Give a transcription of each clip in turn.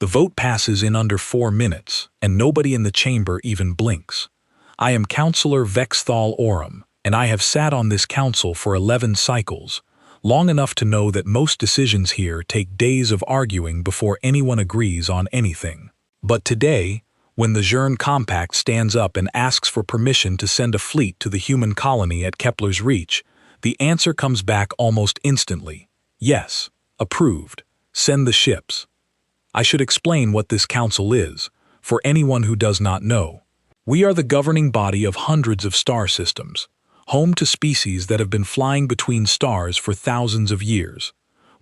The vote passes in under 4 minutes, and nobody in the chamber even blinks. I am Counselor Vexthal Orum, and I have sat on this council for 11 cycles, long enough to know that most decisions here take days of arguing before anyone agrees on anything. But today, when the Zhurn Compact stands up and asks for permission to send a fleet to the human colony at Kepler's Reach, the answer comes back almost instantly. Yes, approved. Send the ships. I should explain what this council is, for anyone who does not know. We are the governing body of hundreds of star systems, home to species that have been flying between stars for thousands of years.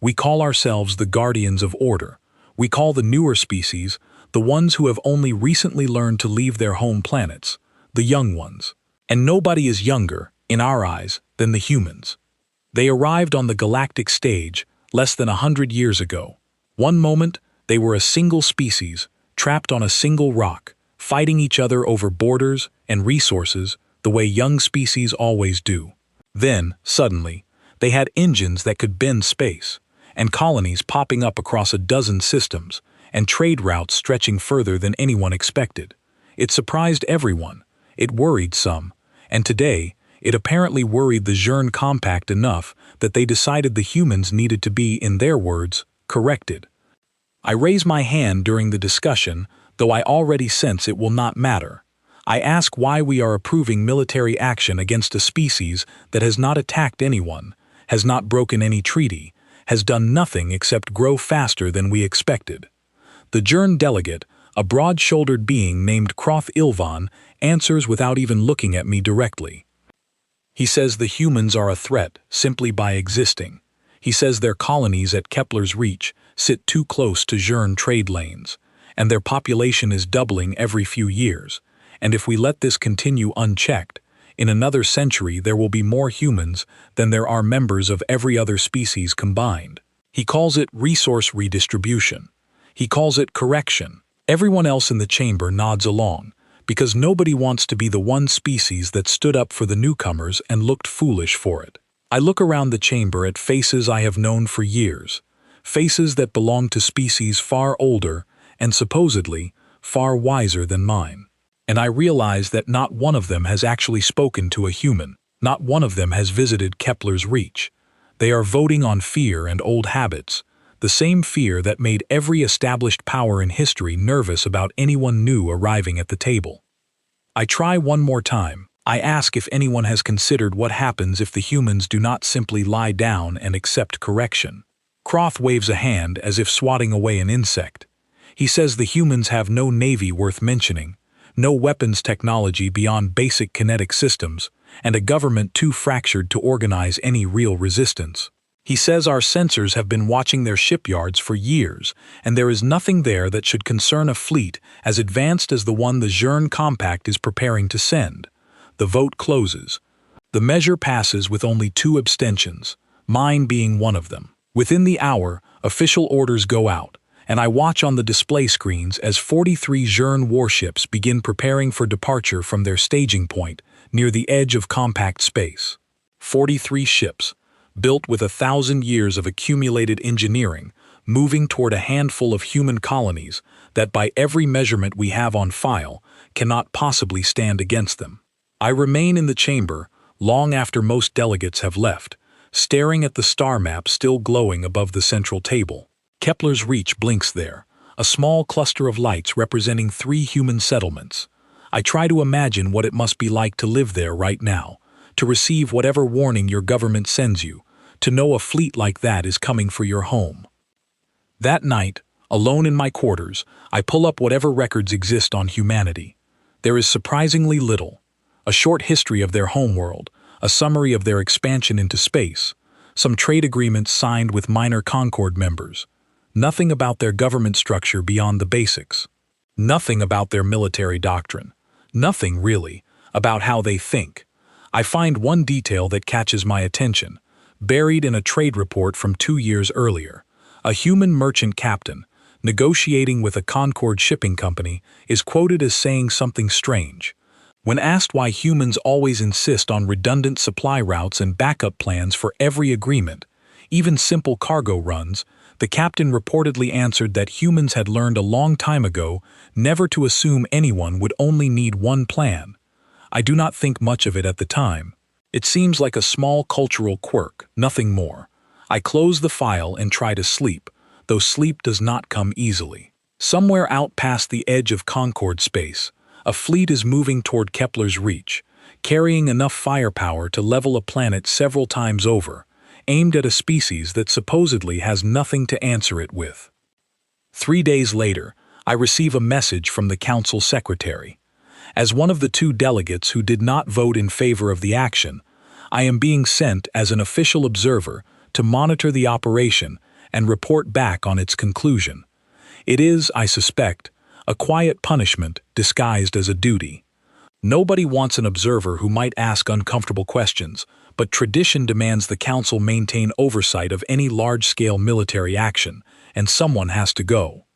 We call ourselves the guardians of order. We call the newer species the ones who have only recently learned to leave their home planets, the young ones. And nobody is younger, in our eyes, than the humans. They arrived on the galactic stage less than 100 years ago. One moment, they were a single species, trapped on a single rock, fighting each other over borders and resources the way young species always do. Then, suddenly, they had engines that could bend space, and colonies popping up across a dozen systems, and trade routes stretching further than anyone expected. It surprised everyone, it worried some, and today, it apparently worried the Zhurn Compact enough that they decided the humans needed to be, in their words, corrected. I raise my hand during the discussion, though I already sense it will not matter. I ask why we are approving military action against a species that has not attacked anyone, has not broken any treaty, has done nothing except grow faster than we expected. The Zhurn delegate, a broad-shouldered being named Kroth Ilvan, answers without even looking at me directly. He says the humans are a threat simply by existing. He says their colonies at Kepler's Reach sit too close to Zhurn trade lanes, and their population is doubling every few years. And if we let this continue unchecked, in another century there will be more humans than there are members of every other species combined. He calls it resource redistribution. He calls it correction. Everyone else in the chamber nods along, because nobody wants to be the one species that stood up for the newcomers and looked foolish for it. I look around the chamber at faces I have known for years, faces that belong to species far older and supposedly far wiser than mine. And I realize that not one of them has actually spoken to a human. Not one of them has visited Kepler's Reach. They are voting on fear and old habits, the same fear that made every established power in history nervous about anyone new arriving at the table. I try one more time. I ask if anyone has considered what happens if the humans do not simply lie down and accept correction. Kroth waves a hand as if swatting away an insect. He says the humans have no navy worth mentioning, no weapons technology beyond basic kinetic systems, and a government too fractured to organize any real resistance. He says our sensors have been watching their shipyards for years, and there is nothing there that should concern a fleet as advanced as the one the Zhurn Compact is preparing to send. The vote closes. The measure passes with only 2 abstentions, mine being one of them. Within the hour, official orders go out, and I watch on the display screens as 43 Zhurn warships begin preparing for departure from their staging point near the edge of compact space. 43 ships, built with 1,000 years of accumulated engineering, moving toward a handful of human colonies that by every measurement we have on file cannot possibly stand against them. I remain in the chamber long after most delegates have left, staring at the star map still glowing above the central table. Kepler's Reach blinks there, a small cluster of lights representing 3 human settlements. I try to imagine what it must be like to live there right now, to receive whatever warning your government sends you, to know a fleet like that is coming for your home. That night, alone in my quarters, I pull up whatever records exist on humanity. There is surprisingly little. A short history of their homeworld, a summary of their expansion into space, some trade agreements signed with minor Concord members. Nothing about their government structure beyond the basics. Nothing about their military doctrine. Nothing, really, about how they think. I find one detail that catches my attention, buried in a trade report from 2 years earlier. A human merchant captain, negotiating with a Concord shipping company, is quoted as saying something strange. When asked why humans always insist on redundant supply routes and backup plans for every agreement, even simple cargo runs, The captain reportedly answered that humans had learned a long time ago never to assume anyone would only need one plan. I do not think much of it at the time. It seems like a small cultural quirk, nothing more. I close the file and try to sleep, though sleep does not come easily. Somewhere out past the edge of Concord space, a fleet is moving toward Kepler's reach, carrying enough firepower to level a planet several times over, aimed at a species that supposedly has nothing to answer it with. 3 days later, I receive a message from the council secretary. As one of the 2 delegates who did not vote in favor of the action, I am being sent as an official observer to monitor the operation and report back on its conclusion. It is, I suspect, a quiet punishment disguised as a duty. Nobody wants an observer who might ask uncomfortable questions, but tradition demands the council maintain oversight of any large-scale military action, and someone has to go.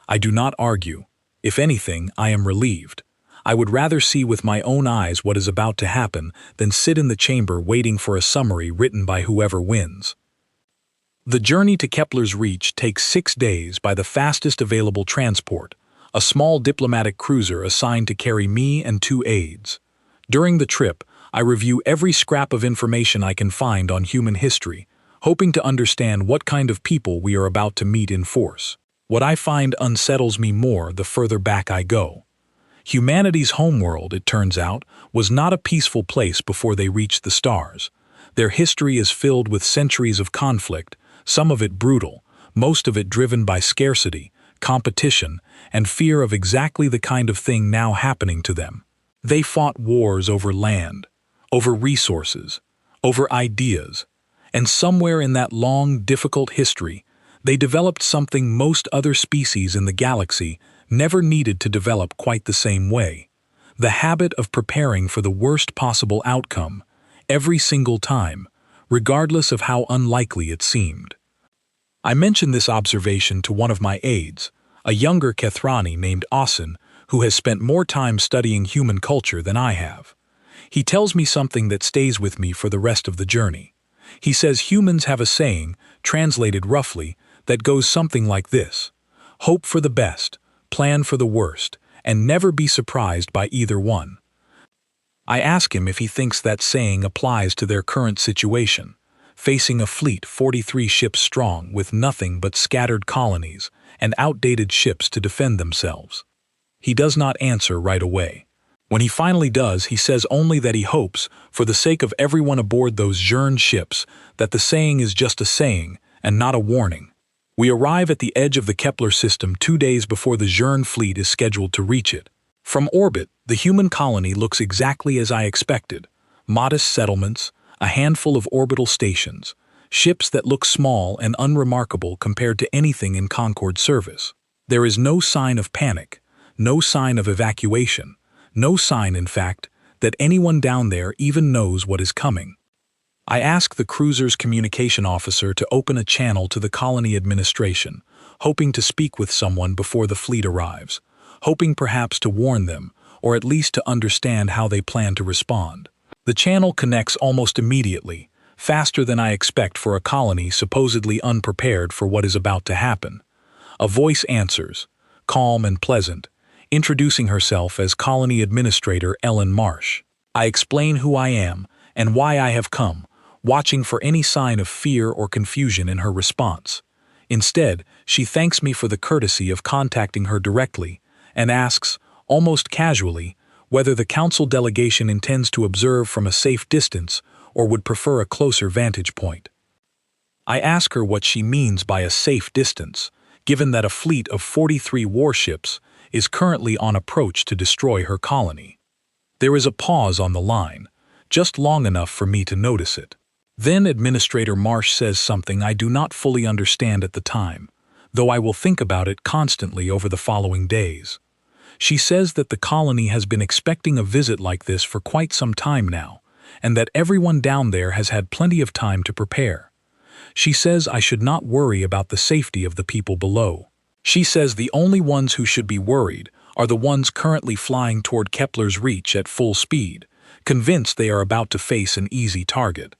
I do not argue. If anything, I am relieved. I would rather see with my own eyes what is about to happen than sit in the chamber waiting for a summary written by whoever wins. The journey to Kepler's reach takes 6 days by the fastest available transport, a small diplomatic cruiser assigned to carry me and 2 aides. During the trip, I review every scrap of information I can find on human history, hoping to understand what kind of people we are about to meet in force. What I find unsettles me more the further back I go. Humanity's homeworld, it turns out, was not a peaceful place before they reached the stars. Their history is filled with centuries of conflict, some of it brutal, most of it driven by scarcity, competition, and fear of exactly the kind of thing now happening to them. They fought wars over land, over resources, over ideas, and somewhere in that long, difficult history, they developed something most other species in the galaxy never needed to develop quite the same way: the habit of preparing for the worst possible outcome, every single time, regardless of how unlikely it seemed. I mentioned this observation to one of my aides, a younger Kethrani named Asen, who has spent more time studying human culture than I have. He tells me something that stays with me for the rest of the journey. He says humans have a saying, translated roughly, that goes something like this: hope for the best, plan for the worst, and never be surprised by either one. I ask him if he thinks that saying applies to their current situation, facing a fleet 43 ships strong with nothing but scattered colonies and outdated ships to defend themselves. He does not answer right away. When he finally does, he says only that he hopes, for the sake of everyone aboard those Zhurn ships, that the saying is just a saying and not a warning. We arrive at the edge of the Kepler system 2 days before the Zhurn fleet is scheduled to reach it. From orbit, the human colony looks exactly as I expected: modest settlements, a handful of orbital stations, ships that look small and unremarkable compared to anything in Concord service. There is no sign of panic, no sign of evacuation, no sign, in fact, that anyone down there even knows what is coming. I ask the cruiser's communication officer to open a channel to the colony administration, hoping to speak with someone before the fleet arrives, hoping perhaps to warn them, or at least to understand how they plan to respond. The channel connects almost immediately, faster than I expect for a colony supposedly unprepared for what is about to happen. A voice answers, calm and pleasant, introducing herself as Colony Administrator Ellen Marsh. I explain who I am and why I have come, watching for any sign of fear or confusion in her response. Instead, she thanks me for the courtesy of contacting her directly and asks, almost casually, whether the council delegation intends to observe from a safe distance or would prefer a closer vantage point. I ask her what she means by a safe distance, given that a fleet of 43 warships is currently on approach to destroy her colony. There is a pause on the line, just long enough for me to notice it. Then Administrator Marsh says something I do not fully understand at the time, though I will think about it constantly over the following days. She says that the colony has been expecting a visit like this for quite some time now, and that everyone down there has had plenty of time to prepare. She says I should not worry about the safety of the people below. She says the only ones who should be worried are the ones currently flying toward Kepler's reach at full speed, convinced they are about to face an easy target.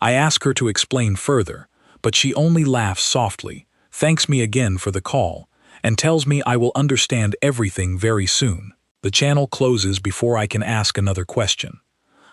I ask her to explain further, but she only laughs softly, thanks me again for the call, and tells me I will understand everything very soon. The channel closes before I can ask another question.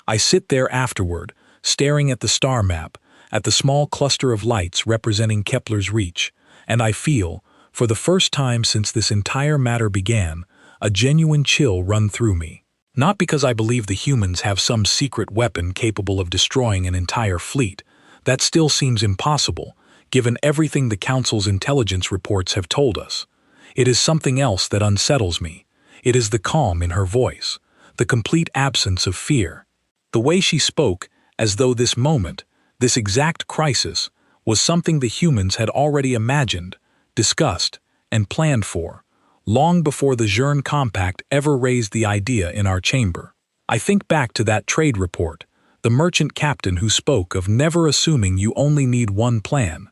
I sit there afterward, staring at the star map, at the small cluster of lights representing Kepler's reach, and I feel, for the first time since this entire matter began, a genuine chill run through me. Not because I believe the humans have some secret weapon capable of destroying an entire fleet. That still seems impossible, given everything the Council's intelligence reports have told us. It is something else that unsettles me. It is the calm in her voice, the complete absence of fear. The way she spoke, as though this moment, this exact crisis, was something the humans had already imagined, discussed, and planned for, long before the Journe Compact ever raised the idea in our chamber. I think back to that trade report, the merchant captain who spoke of never assuming you only need one plan.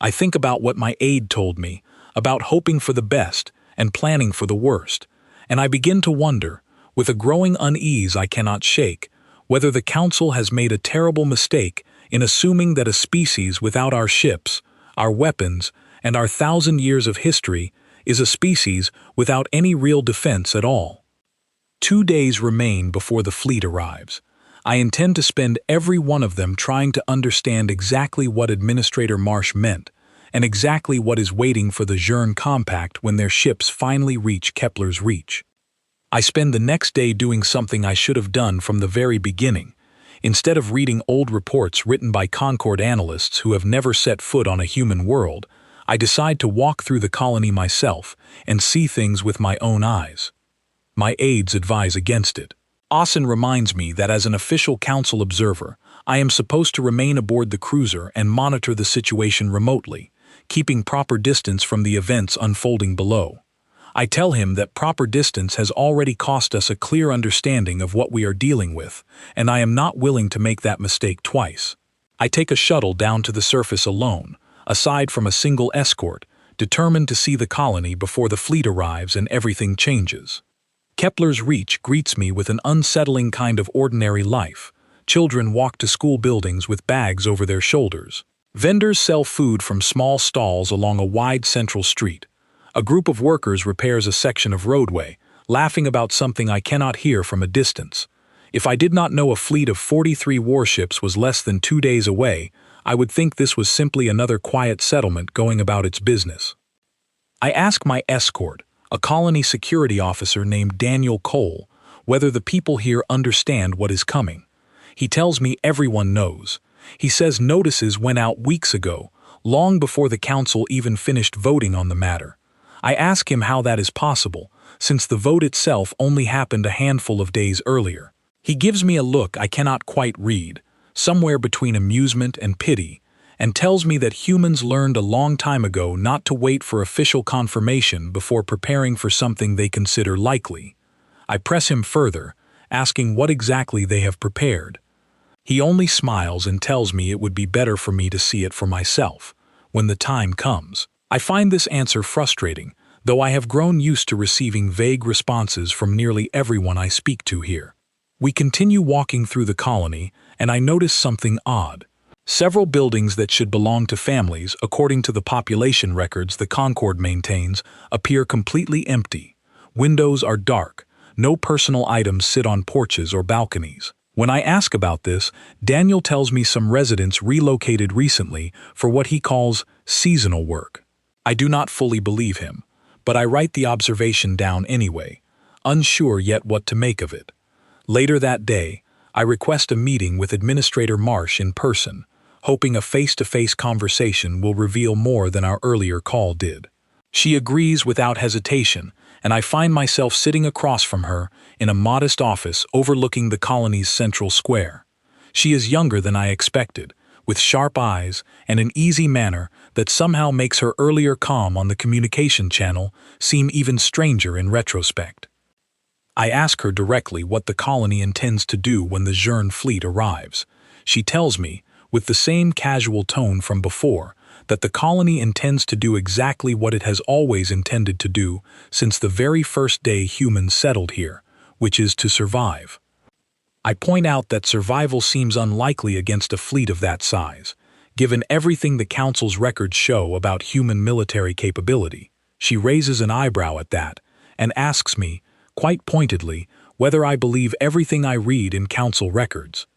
I think about what my aide told me, about hoping for the best and planning for the worst, and I begin to wonder, with a growing unease I cannot shake, whether the Council has made a terrible mistake in assuming that a species without our ships, our weapons, and our 1,000 years of history is a species without any real defense at all. 2 days remain before the fleet arrives. I intend to spend every one of them trying to understand exactly what Administrator Marsh meant, and exactly what is waiting for the Journe Compact when their ships finally reach Kepler's reach. I spend the next day doing something I should have done from the very beginning. Instead of reading old reports written by Concord analysts who have never set foot on a human world, I decide to walk through the colony myself and see things with my own eyes. My aides advise against it. Austin reminds me that as an official Council observer, I am supposed to remain aboard the cruiser and monitor the situation remotely, keeping proper distance from the events unfolding below. I tell him that proper distance has already cost us a clear understanding of what we are dealing with, and I am not willing to make that mistake twice. I take a shuttle down to the surface alone, aside from a single escort, determined to see the colony before the fleet arrives and everything changes. Kepler's reach greets me with an unsettling kind of ordinary life. Children walk to school buildings with bags over their shoulders. Vendors sell food from small stalls along a wide central street. A group of workers repairs a section of roadway, laughing about something I cannot hear from a distance. If I did not know a fleet of 43 warships was less than 2 days away, I would think this was simply another quiet settlement going about its business. I ask my escort, a colony security officer named Daniel Cole, whether the people here understand what is coming. He tells me everyone knows. He says notices went out weeks ago, long before the Council even finished voting on the matter. I ask him how that is possible, since the vote itself only happened a handful of days earlier. He gives me a look I cannot quite read, somewhere between amusement and pity, and tells me that humans learned a long time ago not to wait for official confirmation before preparing for something they consider likely. I press him further, asking what exactly they have prepared. He only smiles and tells me it would be better for me to see it for myself, when the time comes. I find this answer frustrating, though I have grown used to receiving vague responses from nearly everyone I speak to here. We continue walking through the colony, and I notice something odd. Several buildings that should belong to families, according to the population records the Concord maintains, appear completely empty. Windows are dark. No personal items sit on porches or balconies. When I ask about this, Daniel tells me some residents relocated recently for what he calls seasonal work. I do not fully believe him, but I write the observation down anyway, unsure yet what to make of it. Later that day, I request a meeting with Administrator Marsh in person, hoping a face-to-face conversation will reveal more than our earlier call did. She agrees without hesitation, and I find myself sitting across from her in a modest office overlooking the colony's central square. She is younger than I expected, with sharp eyes and an easy manner that somehow makes her earlier calm on the communication channel seem even stranger in retrospect. I ask her directly what the colony intends to do when the Journe fleet arrives. She tells me, with the same casual tone from before, that the colony intends to do exactly what it has always intended to do since the very first day humans settled here, which is to survive. I point out that survival seems unlikely against a fleet of that size. Given everything the Council's records show about human military capability, she raises an eyebrow at that and asks me, quite pointedly, whether I believe everything I read in Council records.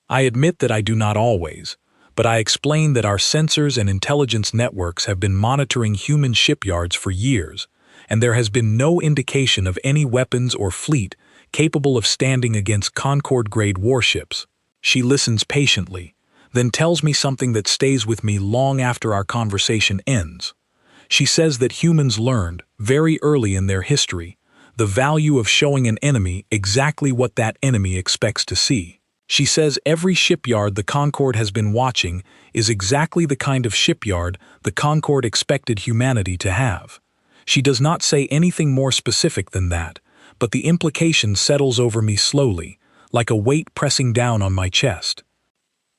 I admit that I do not always, but I explain that our sensors and intelligence networks have been monitoring human shipyards for years, and there has been no indication of any weapons or fleet capable of standing against Concorde-grade warships. She listens patiently, then tells me something that stays with me long after our conversation ends. She says that humans learned, very early in their history, the value of showing an enemy exactly what that enemy expects to see. She says every shipyard the Concorde has been watching is exactly the kind of shipyard the Concorde expected humanity to have. She does not say anything more specific than that, but the implication settles over me slowly, like a weight pressing down on my chest.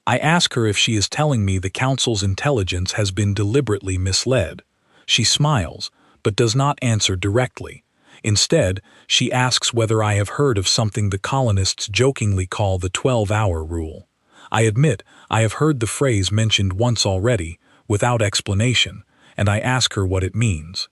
I ask her if she is telling me the Council's intelligence has been deliberately misled. She smiles, but does not answer directly. Instead, she asks whether I have heard of something the colonists jokingly call the 12-hour rule. I admit I have heard the phrase mentioned once already, without explanation, and I ask her what it means.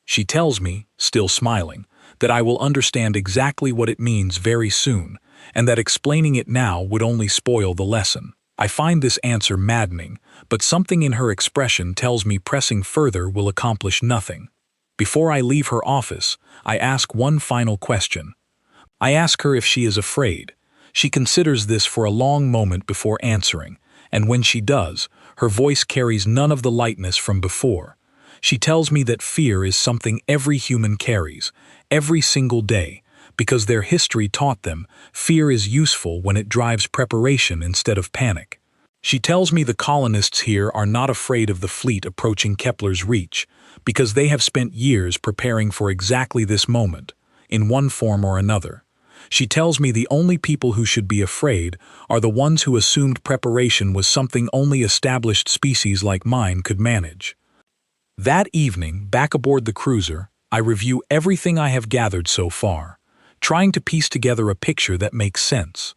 She tells me, still smiling, that I will understand exactly what it means very soon, and that explaining it now would only spoil the lesson. I find this answer maddening, but something in her expression tells me pressing further will accomplish nothing. Before I leave her office, I ask one final question. I ask her if she is afraid. She considers this for a long moment before answering, and when she does, her voice carries none of the lightness from before. She tells me that fear is something every human carries, every single day, because their history taught them fear is useful when it drives preparation instead of panic. She tells me the colonists here are not afraid of the fleet approaching Kepler's reach, because they have spent years preparing for exactly this moment, in one form or another. She tells me the only people who should be afraid are the ones who assumed preparation was something only established species like mine could manage. That evening, back aboard the cruiser, I review everything I have gathered so far, trying to piece together a picture that makes sense.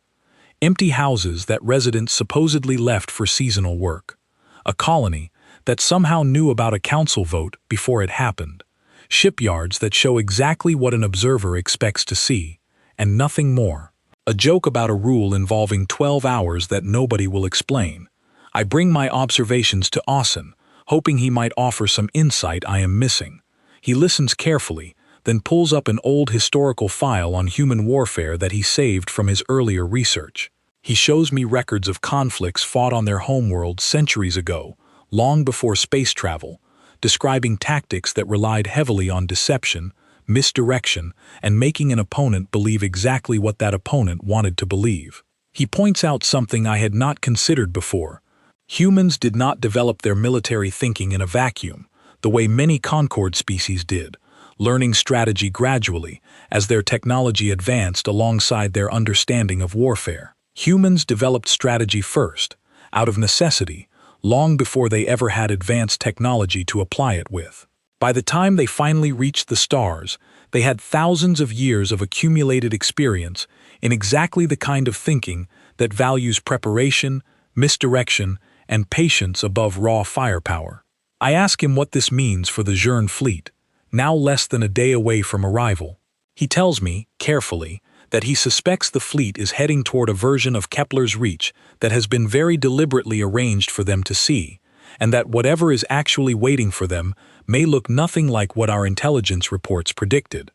Empty houses that residents supposedly left for seasonal work. A colony that somehow knew about a council vote before it happened. Shipyards that show exactly what an observer expects to see, and nothing more. A joke about a rule involving 12 hours that nobody will explain. I bring my observations to Austin, hoping he might offer some insight I am missing. He listens carefully, then pulls up an old historical file on human warfare that he saved from his earlier research. He shows me records of conflicts fought on their homeworld centuries ago, long before space travel, describing tactics that relied heavily on deception, misdirection, and making an opponent believe exactly what that opponent wanted to believe. He points out something I had not considered before. Humans did not develop their military thinking in a vacuum, the way many Concorde species did, learning strategy gradually as their technology advanced alongside their understanding of warfare. Humans developed strategy first, out of necessity, long before they ever had advanced technology to apply it with. By the time they finally reached the stars, they had thousands of years of accumulated experience in exactly the kind of thinking that values preparation, misdirection, and patience above raw firepower. I ask him what this means for the Zhurn fleet, now less than a day away from arrival. He tells me, carefully, that he suspects the fleet is heading toward a version of Kepler's reach that has been very deliberately arranged for them to see, and that whatever is actually waiting for them may look nothing like what our intelligence reports predicted.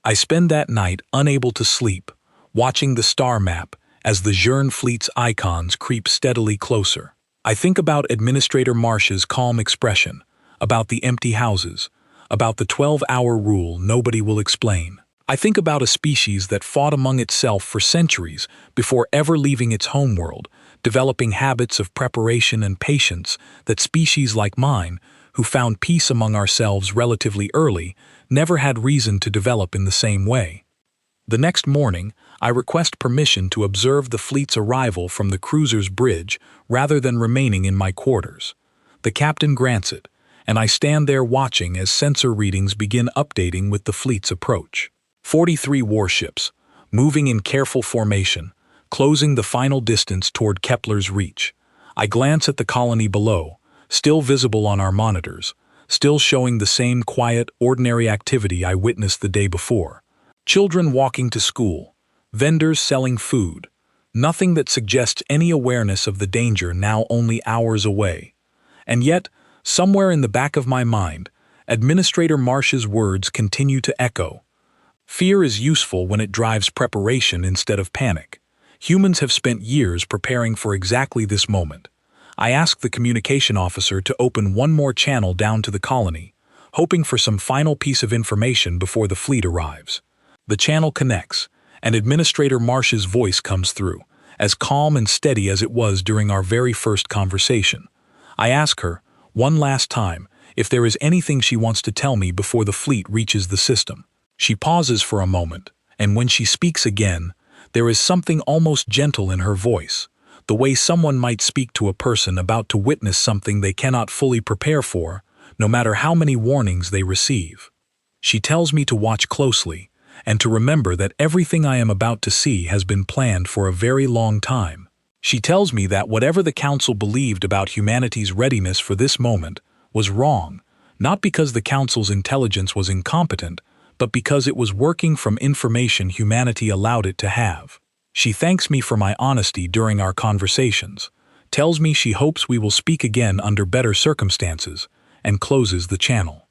I spend that night unable to sleep, watching the star map as the Zhurn fleet's icons creep steadily closer. I think about Administrator Marsh's calm expression, about the empty houses, about the 12-hour rule nobody will explain. I think about a species that fought among itself for centuries before ever leaving its homeworld, developing habits of preparation and patience that species like mine, who found peace among ourselves relatively early, never had reason to develop in the same way. The next morning, I request permission to observe the fleet's arrival from the cruiser's bridge rather than remaining in my quarters. The captain grants it, and I stand there watching as sensor readings begin updating with the fleet's approach. 43 warships, moving in careful formation, closing the final distance toward Kepler's reach. I glance at the colony below, still visible on our monitors, still showing the same quiet, ordinary activity I witnessed the day before. Children walking to school, vendors selling food, nothing that suggests any awareness of the danger now only hours away. And yet, somewhere in the back of my mind, Administrator Marsh's words continue to echo. Fear is useful when it drives preparation instead of panic. Humans have spent years preparing for exactly this moment. I ask the communication officer to open one more channel down to the colony, hoping for some final piece of information before the fleet arrives. The channel connects, and Administrator Marsh's voice comes through, as calm and steady as it was during our very first conversation. I ask her, one last time, if there is anything she wants to tell me before the fleet reaches the system. She pauses for a moment, and when she speaks again, there is something almost gentle in her voice, the way someone might speak to a person about to witness something they cannot fully prepare for, no matter how many warnings they receive. She tells me to watch closely, and to remember that everything I am about to see has been planned for a very long time. She tells me that whatever the Council believed about humanity's readiness for this moment was wrong, not because the Council's intelligence was incompetent, but because it was working from information humanity allowed it to have. She thanks me for my honesty during our conversations, tells me she hopes we will speak again under better circumstances, and closes the channel.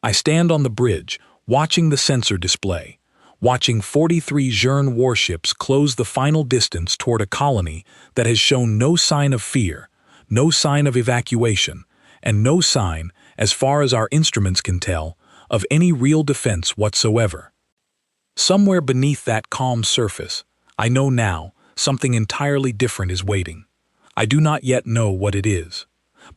I stand on the bridge, watching the sensor display, watching 43 Zhurn warships close the final distance toward a colony that has shown no sign of fear, no sign of evacuation, and no sign, as far as our instruments can tell, of any real defense whatsoever. Somewhere beneath that calm surface, I know now, something entirely different is waiting. I do not yet know what it is.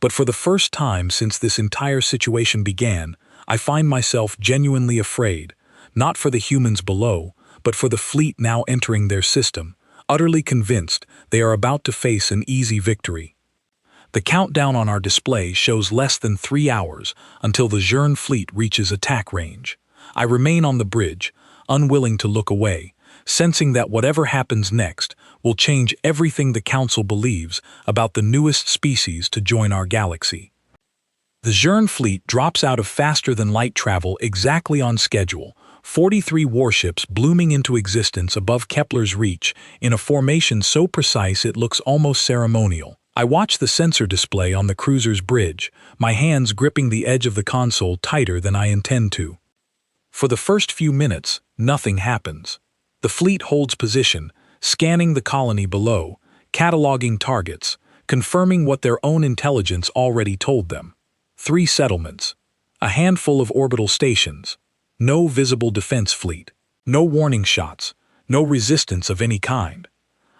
But for the first time since this entire situation began, I find myself genuinely afraid, not for the humans below, but for the fleet now entering their system, utterly convinced they are about to face an easy victory. The countdown on our display shows less than 3 hours until the Zhurn fleet reaches attack range. I remain on the bridge, unwilling to look away, sensing that whatever happens next will change everything the Council believes about the newest species to join our galaxy. The Zhurn fleet drops out of faster-than-light travel exactly on schedule, 43 warships blooming into existence above Kepler's reach in a formation so precise it looks almost ceremonial. I watch the sensor display on the cruiser's bridge, my hands gripping the edge of the console tighter than I intend to. For the first few minutes, nothing happens. The fleet holds position, scanning the colony below, cataloging targets, confirming what their own intelligence already told them. 3 settlements, a handful of orbital stations, no visible defense fleet, no warning shots, no resistance of any kind.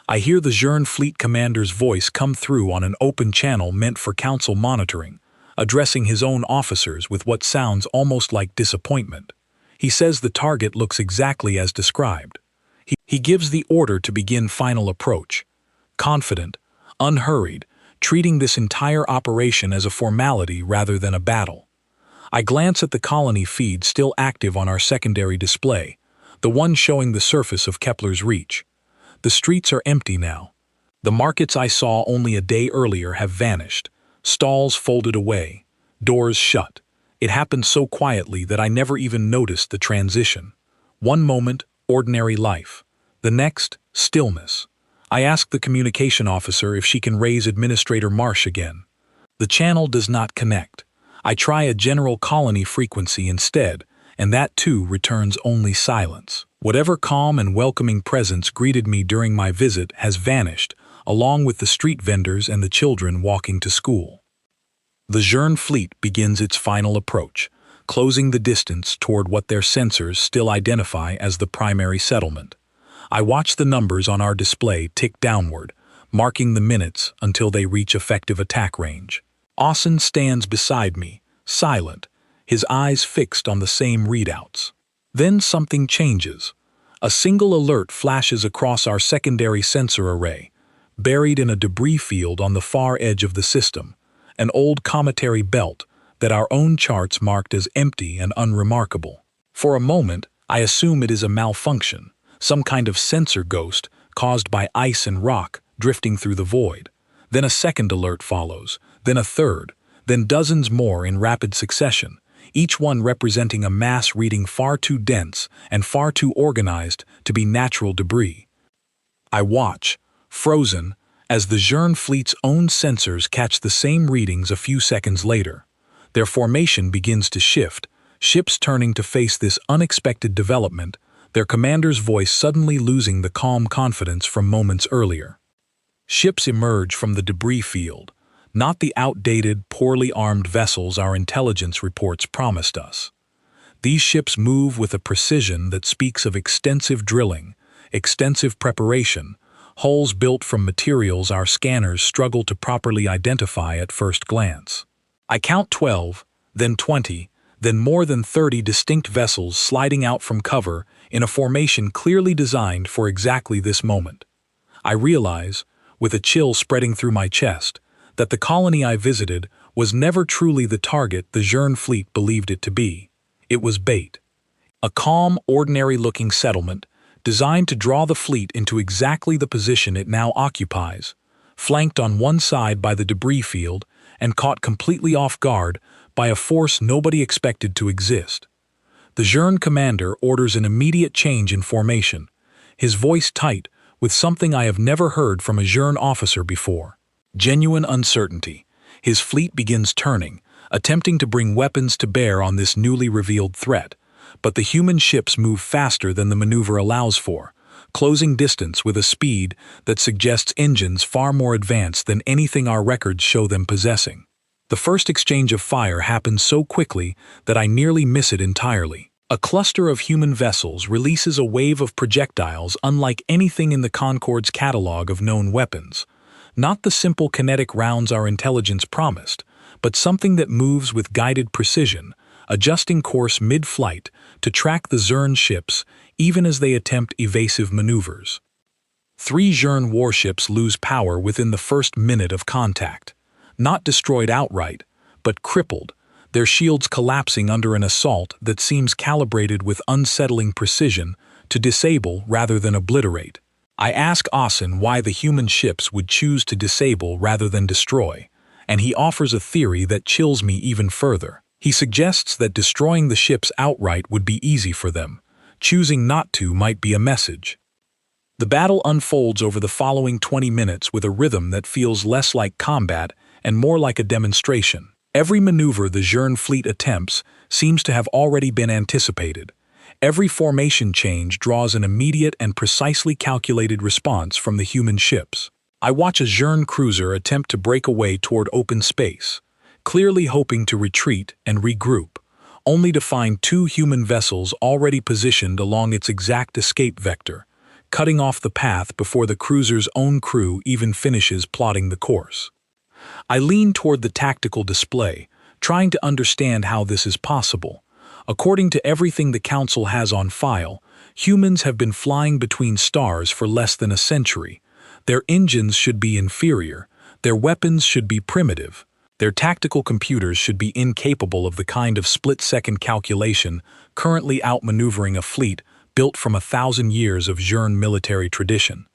I hear the Zhurn fleet commander's voice come through on an open channel meant for Council monitoring, addressing his own officers with what sounds almost like disappointment. He says the target looks exactly as described. He gives the order to begin final approach. Confident, unhurried, treating this entire operation as a formality rather than a battle. I glance at the colony feed still active on our secondary display, the one showing the surface of Kepler's reach. The streets are empty now. The markets I saw only a day earlier have vanished, stalls folded away, doors shut. It happened so quietly that I never even noticed the transition. One moment, ordinary life. The next, stillness. I ask the communication officer if she can raise Administrator Marsh again. The channel does not connect. I try a general colony frequency instead, and that too returns only silence. Whatever calm and welcoming presence greeted me during my visit has vanished, along with the street vendors and the children walking to school. The Zhurn fleet begins its final approach, closing the distance toward what their sensors still identify as the primary settlement. I watch the numbers on our display tick downward, marking the minutes until they reach effective attack range. Austin stands beside me, silent, his eyes fixed on the same readouts. Then something changes. A single alert flashes across our secondary sensor array, buried in a debris field on the far edge of the system, an old cometary belt that our own charts marked as empty and unremarkable. For a moment, I assume it is a malfunction, some kind of sensor ghost caused by ice and rock drifting through the void. Then a second alert follows, then a third, then dozens more in rapid succession, each one representing a mass reading far too dense and far too organized to be natural debris. I watch, frozen, as the Zhurn fleet's own sensors catch the same readings a few seconds later. Their formation begins to shift, ships turning to face this unexpected development, their commander's voice suddenly losing the calm confidence from moments earlier. Ships emerge from the debris field, not the outdated, poorly armed vessels our intelligence reports promised us. These ships move with a precision that speaks of extensive drilling, extensive preparation, hulls built from materials our scanners struggle to properly identify at first glance. I count 12, then 20, then more than 30 distinct vessels sliding out from cover in a formation clearly designed for exactly this moment. I realize, with a chill spreading through my chest, that the colony I visited was never truly the target the Zhurn fleet believed it to be. It was bait. A calm, ordinary-looking settlement designed to draw the fleet into exactly the position it now occupies, flanked on one side by the debris field and caught completely off guard by a force nobody expected to exist. The Zhurn commander orders an immediate change in formation, his voice tight with something I have never heard from a Zhurn officer before. Genuine uncertainty. His fleet begins turning, attempting to bring weapons to bear on this newly revealed threat, but the human ships move faster than the maneuver allows for, closing distance with a speed that suggests engines far more advanced than anything our records show them possessing. The first exchange of fire happens so quickly that I nearly miss it entirely. A cluster of human vessels releases a wave of projectiles unlike anything in the Concorde's catalog of known weapons. Not the simple kinetic rounds our intelligence promised, but something that moves with guided precision, adjusting course mid-flight to track the Zhurn ships even as they attempt evasive maneuvers. 3 Zhurn warships lose power within the first minute of contact. Not destroyed outright, but crippled, their shields collapsing under an assault that seems calibrated with unsettling precision to disable rather than obliterate. I ask Asen why the human ships would choose to disable rather than destroy, and he offers a theory that chills me even further. He suggests that destroying the ships outright would be easy for them. Choosing not to might be a message. The battle unfolds over the following 20 minutes with a rhythm that feels less like combat and more like a demonstration. Every maneuver the Zhurn fleet attempts seems to have already been anticipated. Every formation change draws an immediate and precisely calculated response from the human ships. I watch a Zhurn cruiser attempt to break away toward open space, clearly hoping to retreat and regroup, only to find 2 human vessels already positioned along its exact escape vector, cutting off the path before the cruiser's own crew even finishes plotting the course. I lean toward the tactical display, trying to understand how this is possible. According to everything the Council has on file, humans have been flying between stars for less than a century. Their engines should be inferior, their weapons should be primitive, their tactical computers should be incapable of the kind of split-second calculation currently outmaneuvering a fleet built from 1,000 years of Zhurn military tradition.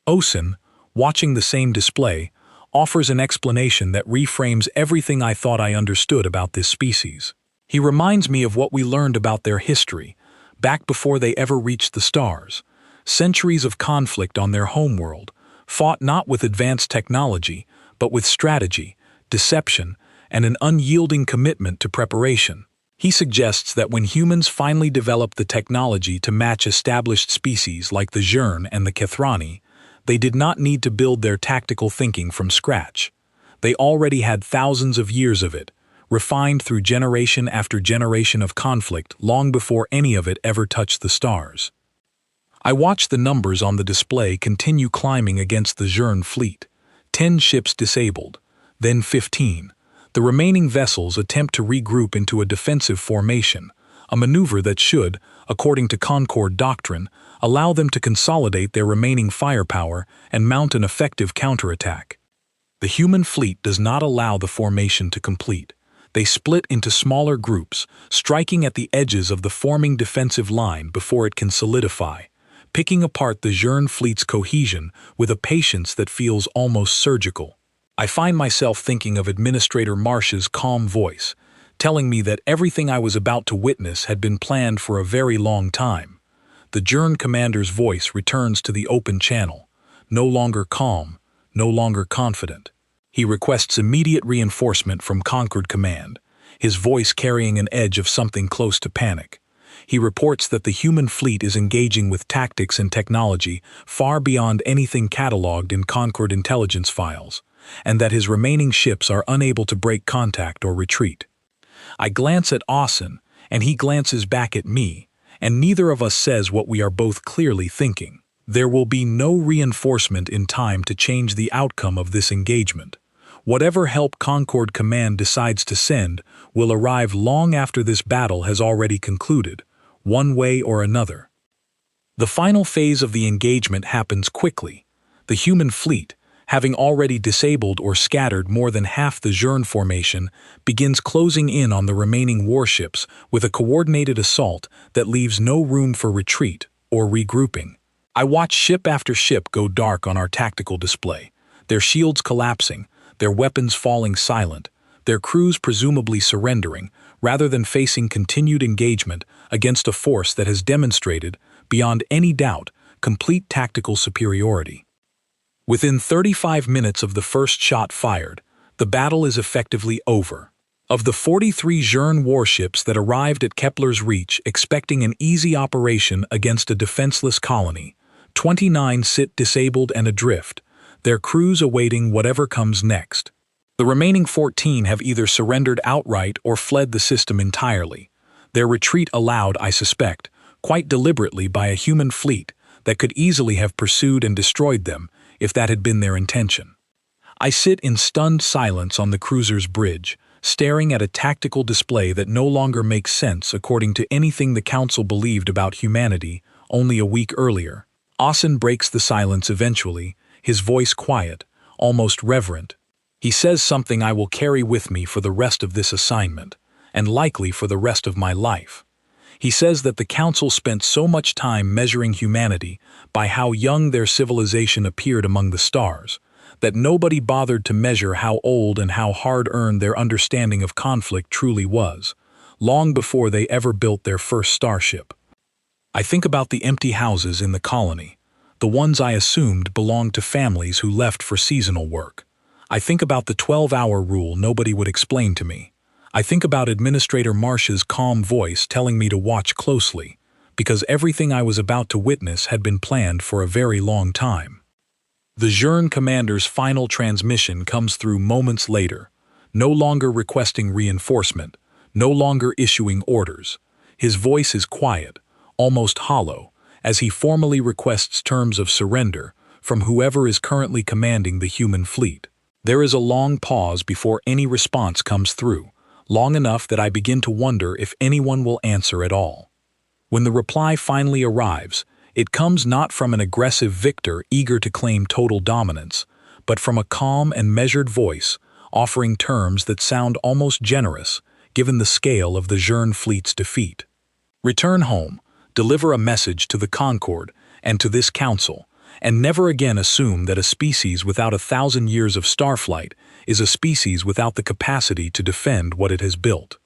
Osen, watching the same display, offers an explanation that reframes everything I thought I understood about this species. He reminds me of what we learned about their history, back before they ever reached the stars. Centuries of conflict on their homeworld, fought not with advanced technology, but with strategy, deception, and an unyielding commitment to preparation. He suggests that when humans finally developed the technology to match established species like the Zhurn and the Kethrani, they did not need to build their tactical thinking from scratch. They already had thousands of years of it, refined through generation after generation of conflict long before any of it ever touched the stars. I watch the numbers on the display continue climbing against the Zhurn fleet. 10 ships disabled, then 15. The remaining vessels attempt to regroup into a defensive formation, a maneuver that should, according to Concorde doctrine, allow them to consolidate their remaining firepower and mount an effective counterattack. The human fleet does not allow the formation to complete. They split into smaller groups, striking at the edges of the forming defensive line before it can solidify, picking apart the Zhurn fleet's cohesion with a patience that feels almost surgical. I find myself thinking of Administrator Marsh's calm voice, telling me that everything I was about to witness had been planned for a very long time. The Jern commander's voice returns to the open channel, no longer calm, no longer confident. He requests immediate reinforcement from Concord Command, his voice carrying an edge of something close to panic. He reports that the human fleet is engaging with tactics and technology far beyond anything catalogued in Concord intelligence files, and that his remaining ships are unable to break contact or retreat. I glance at Austin, and he glances back at me, and neither of us says what we are both clearly thinking. There will be no reinforcement in time to change the outcome of this engagement. Whatever help Concord Command decides to send will arrive long after this battle has already concluded, one way or another. The final phase of the engagement happens quickly. The human fleet, having already disabled or scattered more than half the Jern formation, begins closing in on the remaining warships with a coordinated assault that leaves no room for retreat or regrouping. I watch ship after ship go dark on our tactical display, their shields collapsing, their weapons falling silent, their crews presumably surrendering, rather than facing continued engagement against a force that has demonstrated, beyond any doubt, complete tactical superiority. Within 35 minutes of the first shot fired, the battle is effectively over. Of the 43 Jern warships that arrived at Kepler's Reach expecting an easy operation against a defenseless colony, 29 sit disabled and adrift, their crews awaiting whatever comes next. The remaining 14 have either surrendered outright or fled the system entirely, their retreat allowed, I suspect, quite deliberately by a human fleet that could easily have pursued and destroyed them if that had been their intention. I sit in stunned silence on the cruiser's bridge, staring at a tactical display that no longer makes sense according to anything the Council believed about humanity only a week earlier. Austin breaks the silence eventually, his voice quiet, almost reverent. He says something I will carry with me for the rest of this assignment, and likely for the rest of my life. He says that the Council spent so much time measuring humanity by how young their civilization appeared among the stars, that nobody bothered to measure how old and how hard-earned their understanding of conflict truly was, long before they ever built their first starship. I think about the empty houses in the colony, the ones I assumed belonged to families who left for seasonal work. I think about the 12-hour rule nobody would explain to me. I think about Administrator Marsh's calm voice telling me to watch closely, because everything I was about to witness had been planned for a very long time. The Jern commander's final transmission comes through moments later, no longer requesting reinforcement, no longer issuing orders. His voice is quiet, almost hollow, as he formally requests terms of surrender from whoever is currently commanding the human fleet. There is a long pause before any response comes through, long enough that I begin to wonder if anyone will answer at all. When the reply finally arrives, it comes not from an aggressive victor eager to claim total dominance, but from a calm and measured voice, offering terms that sound almost generous, given the scale of the Jern fleet's defeat. Return home, deliver a message to the Concord and to this Council, and never again assume that a species without 1,000 years of starflight is a species without the capacity to defend what it has built.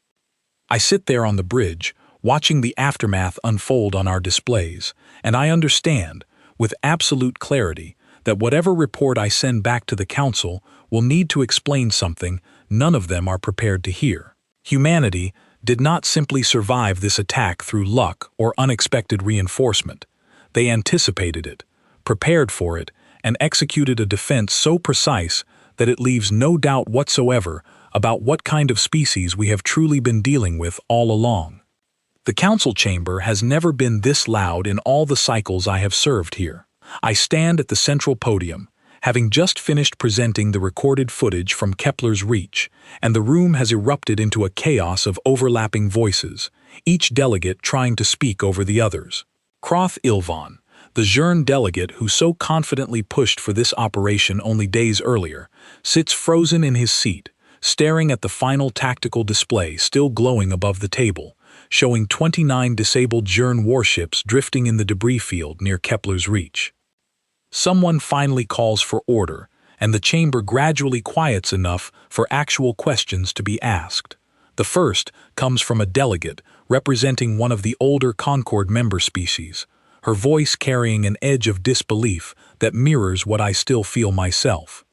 I sit there on the bridge, watching the aftermath unfold on our displays, and I understand, with absolute clarity, that whatever report I send back to the Council will need to explain something none of them are prepared to hear. Humanity did not simply survive this attack through luck or unexpected reinforcement. They anticipated it, prepared for it, and executed a defense so precise that it leaves no doubt whatsoever about what kind of species we have truly been dealing with all along. The Council chamber has never been this loud in all the cycles I have served here. I stand at the central podium, having just finished presenting the recorded footage from Kepler's Reach, and the room has erupted into a chaos of overlapping voices, each delegate trying to speak over the others. Kroth Ilvan, the Jern delegate who so confidently pushed for this operation only days earlier, sits frozen in his seat, staring at the final tactical display still glowing above the table, showing 29 disabled Jern warships drifting in the debris field near Kepler's Reach. Someone finally calls for order, and the chamber gradually quiets enough for actual questions to be asked. The first comes from a delegate representing one of the older Concord member species, her voice carrying an edge of disbelief that mirrors what I still feel myself.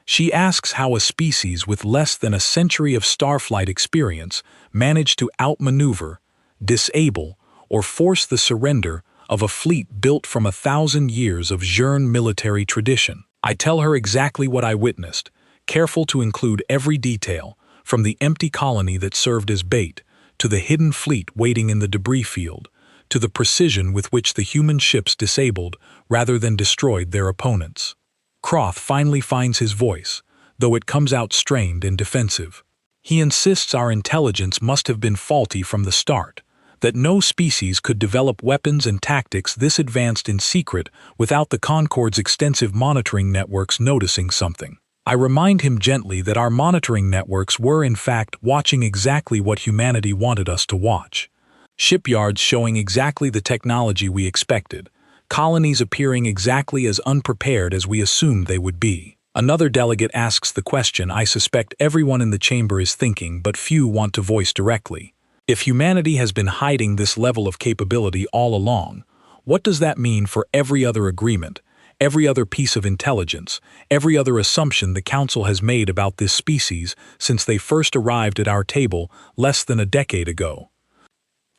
She asks how a species with less than a century of starflight experience managed to outmaneuver, disable, or force the surrender of a fleet built from 1,000 years of Zhurn military tradition. I tell her exactly what I witnessed, careful to include every detail, from the empty colony that served as bait, to the hidden fleet waiting in the debris field, to the precision with which the human ships disabled rather than destroyed their opponents. Croth finally finds his voice, though it comes out strained and defensive. He insists our intelligence must have been faulty from the start, that no species could develop weapons and tactics this advanced in secret without the Concord's extensive monitoring networks noticing something. I remind him gently that our monitoring networks were in fact watching exactly what humanity wanted us to watch. Shipyards showing exactly the technology we expected, colonies appearing exactly as unprepared as we assumed they would be. Another delegate asks the question I suspect everyone in the chamber is thinking but few want to voice directly. If humanity has been hiding this level of capability all along, what does that mean for every other agreement, every other piece of intelligence, every other assumption the Council has made about this species since they first arrived at our table less than a decade ago?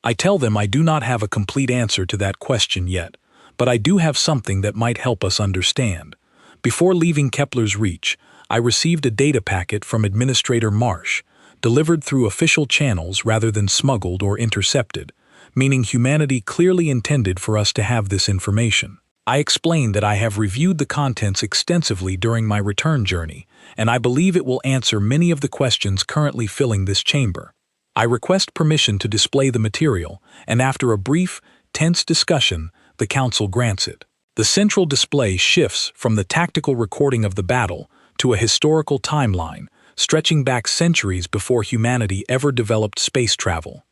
I tell them I do not have a complete answer to that question yet, but I do have something that might help us understand. Before leaving Kepler's reach, I received a data packet from Administrator Marsh, delivered through official channels rather than smuggled or intercepted, meaning humanity clearly intended for us to have this information. I explained that I have reviewed the contents extensively during my return journey, and I believe it will answer many of the questions currently filling this chamber. I request permission to display the material, and after a brief, tense discussion, the Council grants it. The central display shifts from the tactical recording of the battle to a historical timeline, stretching back centuries before humanity ever developed space travel.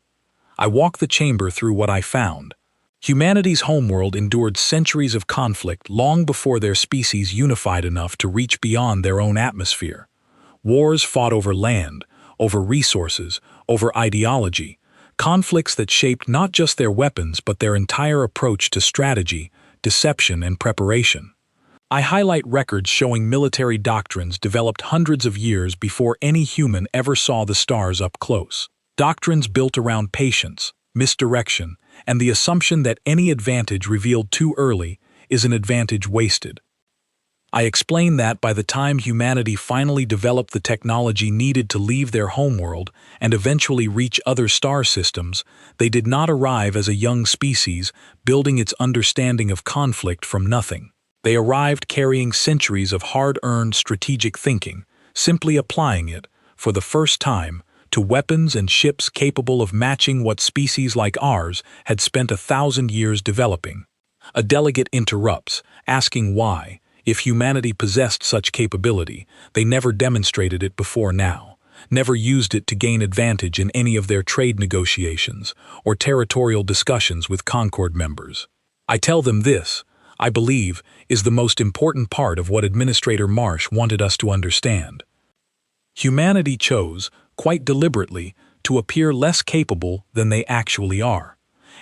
I walk the chamber through what I found. Humanity's homeworld endured centuries of conflict long before their species unified enough to reach beyond their own atmosphere. Wars fought over land, over resources, over ideology, conflicts that shaped not just their weapons but their entire approach to strategy, deception, and preparation. I highlight records showing military doctrines developed hundreds of years before any human ever saw the stars up close. Doctrines built around patience, misdirection, and the assumption that any advantage revealed too early is an advantage wasted. I explain that by the time humanity finally developed the technology needed to leave their homeworld and eventually reach other star systems, they did not arrive as a young species building its understanding of conflict from nothing. They arrived carrying centuries of hard-earned strategic thinking, simply applying it, for the first time, to weapons and ships capable of matching what species like ours had spent 1,000 years developing. A delegate interrupts, asking why, if humanity possessed such capability, they never demonstrated it before now, never used it to gain advantage in any of their trade negotiations or territorial discussions with Concord members. I tell them this, I believe, is the most important part of what Administrator Marsh wanted us to understand. Humanity chose, quite deliberately, to appear less capable than they actually are.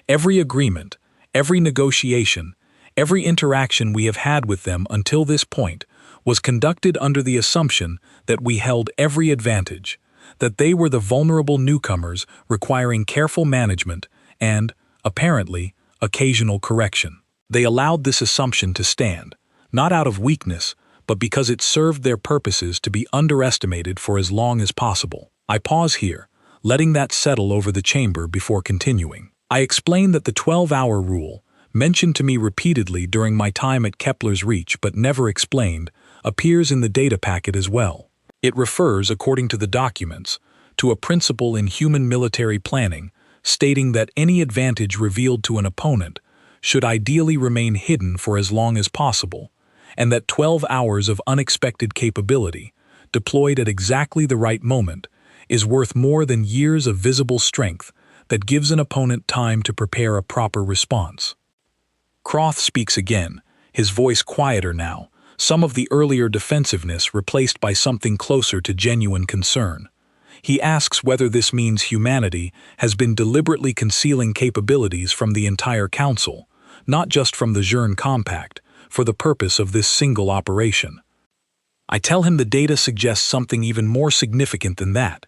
Every agreement, every negotiation, every interaction we have had with them until this point was conducted under the assumption that we held every advantage, that they were the vulnerable newcomers requiring careful management and, apparently, occasional correction. They allowed this assumption to stand, not out of weakness, but because it served their purposes to be underestimated for as long as possible. I pause here, letting that settle over the chamber before continuing. I explain that the 12-hour rule, mentioned to me repeatedly during my time at Kepler's Reach but never explained, appears in the data packet as well. It refers, according to the documents, to a principle in human military planning stating that any advantage revealed to an opponent should ideally remain hidden for as long as possible, and that 12 hours of unexpected capability, deployed at exactly the right moment, is worth more than years of visible strength that gives an opponent time to prepare a proper response. Croth speaks again, his voice quieter now, some of the earlier defensiveness replaced by something closer to genuine concern. He asks whether this means humanity has been deliberately concealing capabilities from the entire Council, not just from the Zhurn Compact, for the purpose of this single operation. I tell him the data suggests something even more significant than that.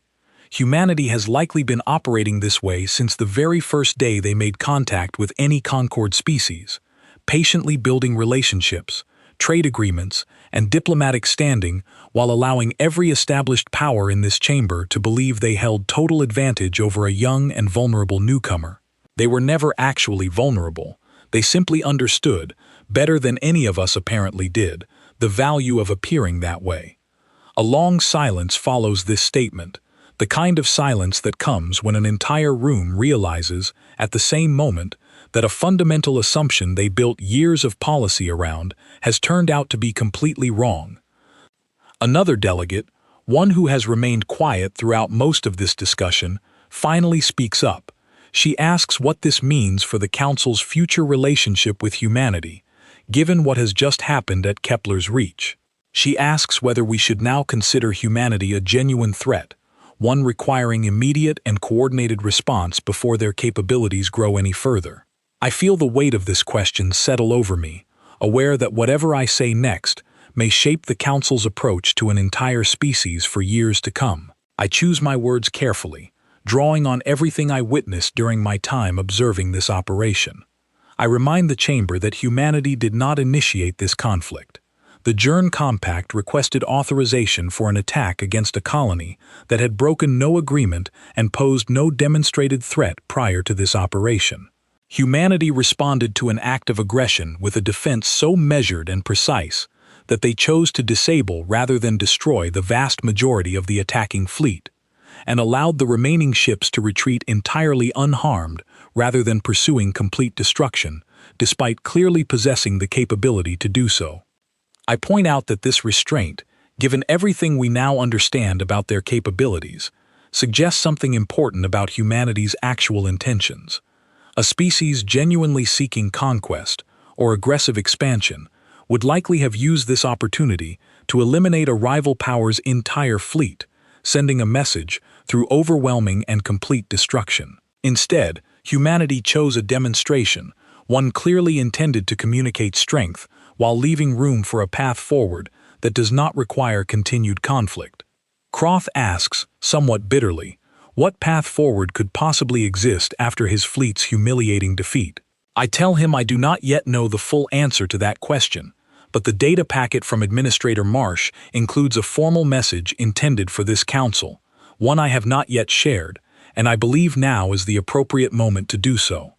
Humanity has likely been operating this way since the very first day they made contact with any Concord species, patiently building relationships, trade agreements, and diplomatic standing while allowing every established power in this chamber to believe they held total advantage over a young and vulnerable newcomer. They were never actually vulnerable. They simply understood, better than any of us apparently did, the value of appearing that way. A long silence follows this statement, the kind of silence that comes when an entire room realizes, at the same moment, that a fundamental assumption they built years of policy around has turned out to be completely wrong. Another delegate, one who has remained quiet throughout most of this discussion, finally speaks up. She asks what this means for the Council's future relationship with humanity, given what has just happened at Kepler's Reach. She asks whether we should now consider humanity a genuine threat, one requiring immediate and coordinated response before their capabilities grow any further. I feel the weight of this question settle over me, aware that whatever I say next may shape the Council's approach to an entire species for years to come. I choose my words carefully, drawing on everything I witnessed during my time observing this operation. I remind the chamber that humanity did not initiate this conflict. The Zhurn Compact requested authorization for an attack against a colony that had broken no agreement and posed no demonstrated threat prior to this operation. Humanity responded to an act of aggression with a defense so measured and precise that they chose to disable rather than destroy the vast majority of the attacking fleet, and allowed the remaining ships to retreat entirely unharmed rather than pursuing complete destruction, despite clearly possessing the capability to do so. I point out that this restraint, given everything we now understand about their capabilities, suggests something important about humanity's actual intentions. A species genuinely seeking conquest or aggressive expansion would likely have used this opportunity to eliminate a rival power's entire fleet, sending a message through overwhelming and complete destruction. Instead, humanity chose a demonstration, one clearly intended to communicate strength while leaving room for a path forward that does not require continued conflict. Croth asks, somewhat bitterly, what path forward could possibly exist after his fleet's humiliating defeat? I tell him I do not yet know the full answer to that question, but the data packet from Administrator Marsh includes a formal message intended for this council, one I have not yet shared, and I believe now is the appropriate moment to do so.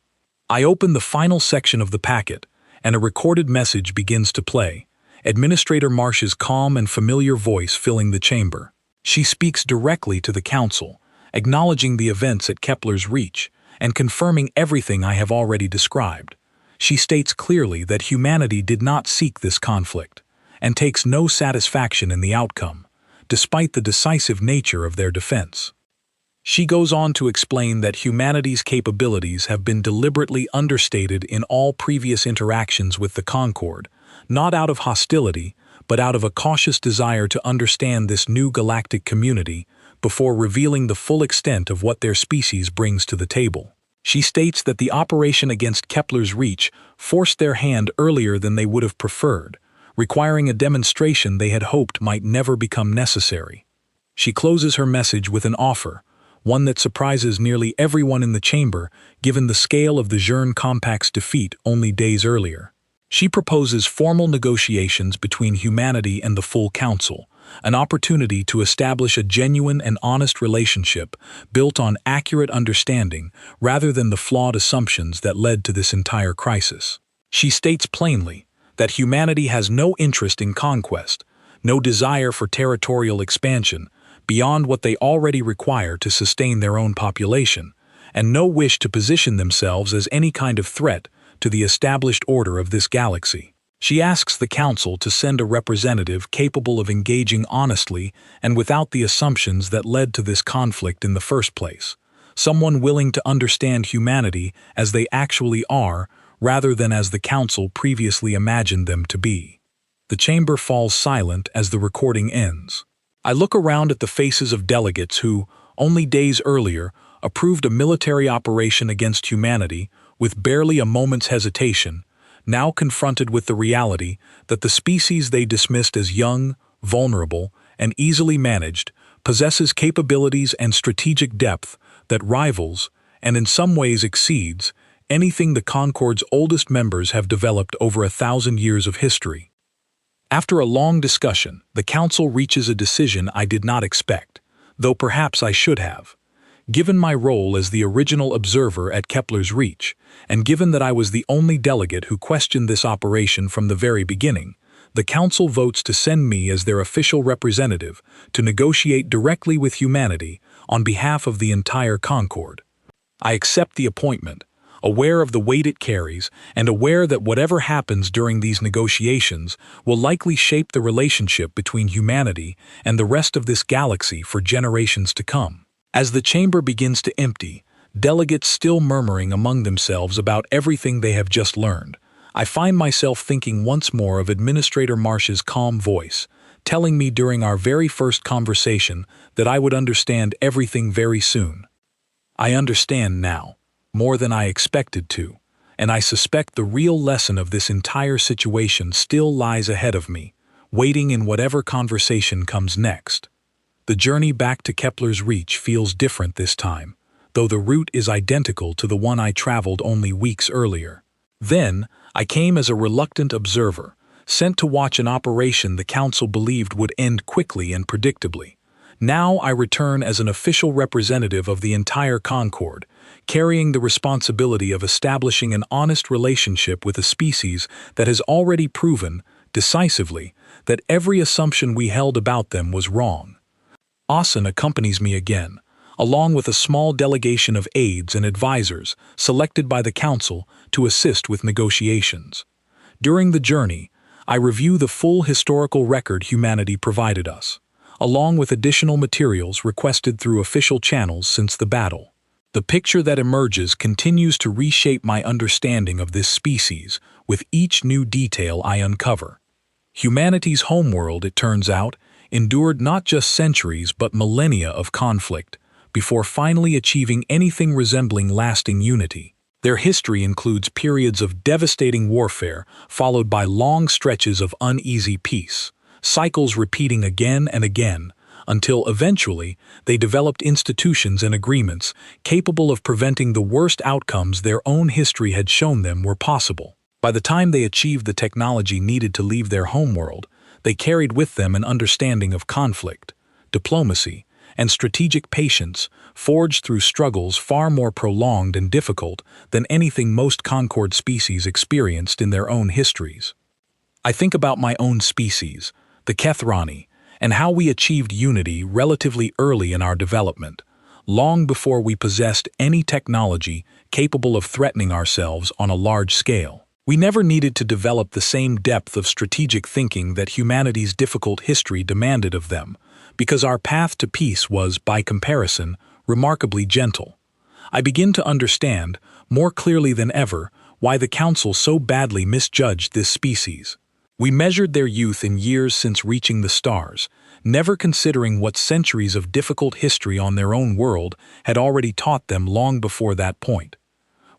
I open the final section of the packet, and a recorded message begins to play, Administrator Marsh's calm and familiar voice filling the chamber. She speaks directly to the council, acknowledging the events at Kepler's Reach and confirming everything I have already described. She states clearly that humanity did not seek this conflict and takes no satisfaction in the outcome, despite the decisive nature of their defense. She goes on to explain that humanity's capabilities have been deliberately understated in all previous interactions with the Concord, not out of hostility, but out of a cautious desire to understand this new galactic community before revealing the full extent of what their species brings to the table. She states that the operation against Kepler's Reach forced their hand earlier than they would have preferred, requiring a demonstration they had hoped might never become necessary. She closes her message with an offer, one that surprises nearly everyone in the chamber given the scale of the Zhurn Compact's defeat only days earlier. She proposes formal negotiations between humanity and the full council, an opportunity to establish a genuine and honest relationship built on accurate understanding rather than the flawed assumptions that led to this entire crisis. She states plainly that humanity has no interest in conquest, no desire for territorial expansion beyond what they already require to sustain their own population, and no wish to position themselves as any kind of threat to the established order of this galaxy. She asks the Council to send a representative capable of engaging honestly and without the assumptions that led to this conflict in the first place, someone willing to understand humanity as they actually are rather than as the Council previously imagined them to be. The chamber falls silent as the recording ends. I look around at the faces of delegates who, only days earlier, approved a military operation against humanity with barely a moment's hesitation, now confronted with the reality that the species they dismissed as young, vulnerable, and easily managed possesses capabilities and strategic depth that rivals, and in some ways exceeds, anything the Concord's oldest members have developed over 1,000 years of history. After a long discussion, the Council reaches a decision I did not expect, though perhaps I should have. Given my role as the original observer at Kepler's Reach, and given that I was the only delegate who questioned this operation from the very beginning, the Council votes to send me as their official representative to negotiate directly with humanity on behalf of the entire Concord. I accept the appointment, aware of the weight it carries and aware that whatever happens during these negotiations will likely shape the relationship between humanity and the rest of this galaxy for generations to come. As the chamber begins to empty, delegates still murmuring among themselves about everything they have just learned, I find myself thinking once more of Administrator Marsh's calm voice, telling me during our very first conversation that I would understand everything very soon. I understand now, more than I expected to, and I suspect the real lesson of this entire situation still lies ahead of me, waiting in whatever conversation comes next. The journey back to Kepler's Reach feels different this time, though the route is identical to the one I traveled only weeks earlier. Then, I came as a reluctant observer, sent to watch an operation the Council believed would end quickly and predictably. Now I return as an official representative of the entire Concord, carrying the responsibility of establishing an honest relationship with a species that has already proven, decisively, that every assumption we held about them was wrong. Asen accompanies me again, along with a small delegation of aides and advisors selected by the Council to assist with negotiations. During the journey, I review the full historical record humanity provided us, along with additional materials requested through official channels since the battle. The picture that emerges continues to reshape my understanding of this species with each new detail I uncover. Humanity's homeworld, it turns out, endured not just centuries but millennia of conflict before finally achieving anything resembling lasting unity. Their history includes periods of devastating warfare followed by long stretches of uneasy peace, cycles repeating again and again, until eventually they developed institutions and agreements capable of preventing the worst outcomes their own history had shown them were possible. By the time they achieved the technology needed to leave their homeworld, they carried with them an understanding of conflict, diplomacy, and strategic patience forged through struggles far more prolonged and difficult than anything most Concord species experienced in their own histories. I think about my own species, the Kethrani, and how we achieved unity relatively early in our development, long before we possessed any technology capable of threatening ourselves on a large scale. We never needed to develop the same depth of strategic thinking that humanity's difficult history demanded of them, because our path to peace was, by comparison, remarkably gentle. I begin to understand, more clearly than ever, why the Council so badly misjudged this species. We measured their youth in years since reaching the stars, never considering what centuries of difficult history on their own world had already taught them long before that point.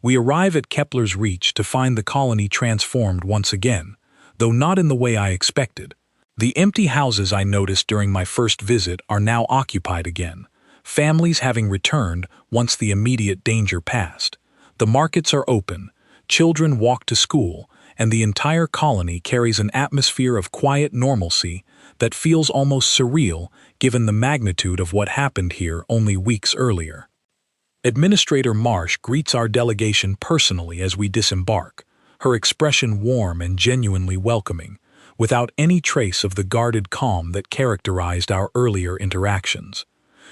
We arrive at Kepler's Reach to find the colony transformed once again, though not in the way I expected. The empty houses I noticed during my first visit are now occupied again, families having returned once the immediate danger passed. The markets are open, children walk to school, and the entire colony carries an atmosphere of quiet normalcy that feels almost surreal given the magnitude of what happened here only weeks earlier. Administrator Marsh greets our delegation personally as we disembark, her expression warm and genuinely welcoming, without any trace of the guarded calm that characterized our earlier interactions.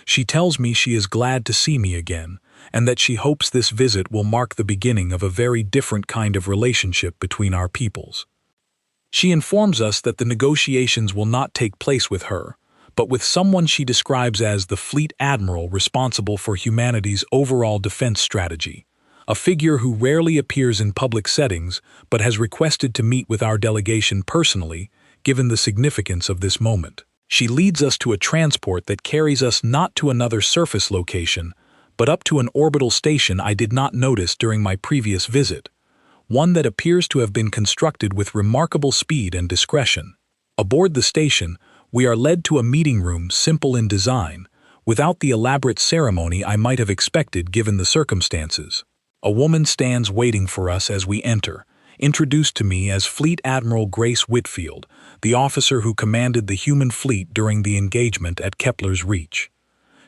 She tells me she is glad to see me again, and that she hopes this visit will mark the beginning of a very different kind of relationship between our peoples. She informs us that the negotiations will not take place with her, but with someone she describes as the Fleet Admiral responsible for humanity's overall defense strategy, a figure who rarely appears in public settings but has requested to meet with our delegation personally, given the significance of this moment. She leads us to a transport that carries us not to another surface location, but up to an orbital station I did not notice during my previous visit, one that appears to have been constructed with remarkable speed and discretion. Aboard the station, we are led to a meeting room simple in design, without the elaborate ceremony I might have expected given the circumstances. A woman stands waiting for us as we enter, introduced to me as Fleet Admiral Grace Whitfield, the officer who commanded the human fleet during the engagement at Kepler's Reach.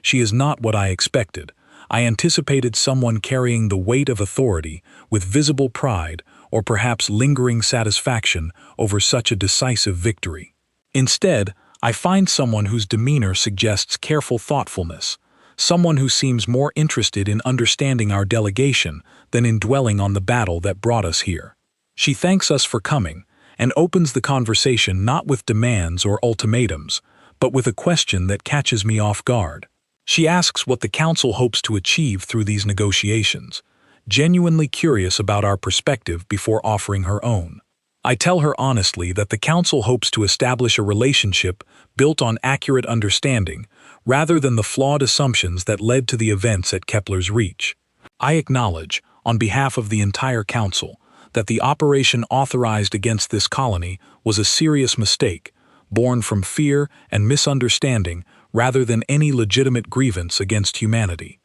She is not what I expected. I anticipated someone carrying the weight of authority with visible pride or perhaps lingering satisfaction over such a decisive victory. Instead, I find someone whose demeanor suggests careful thoughtfulness, someone who seems more interested in understanding our delegation than in dwelling on the battle that brought us here. She thanks us for coming and opens the conversation not with demands or ultimatums, but with a question that catches me off guard. She asks what the Council hopes to achieve through these negotiations, genuinely curious about our perspective before offering her own. I tell her honestly that the Council hopes to establish a relationship built on accurate understanding, rather than the flawed assumptions that led to the events at Kepler's Reach. I acknowledge, on behalf of the entire Council, that the operation authorized against this colony was a serious mistake, born from fear and misunderstanding rather than any legitimate grievance against humanity.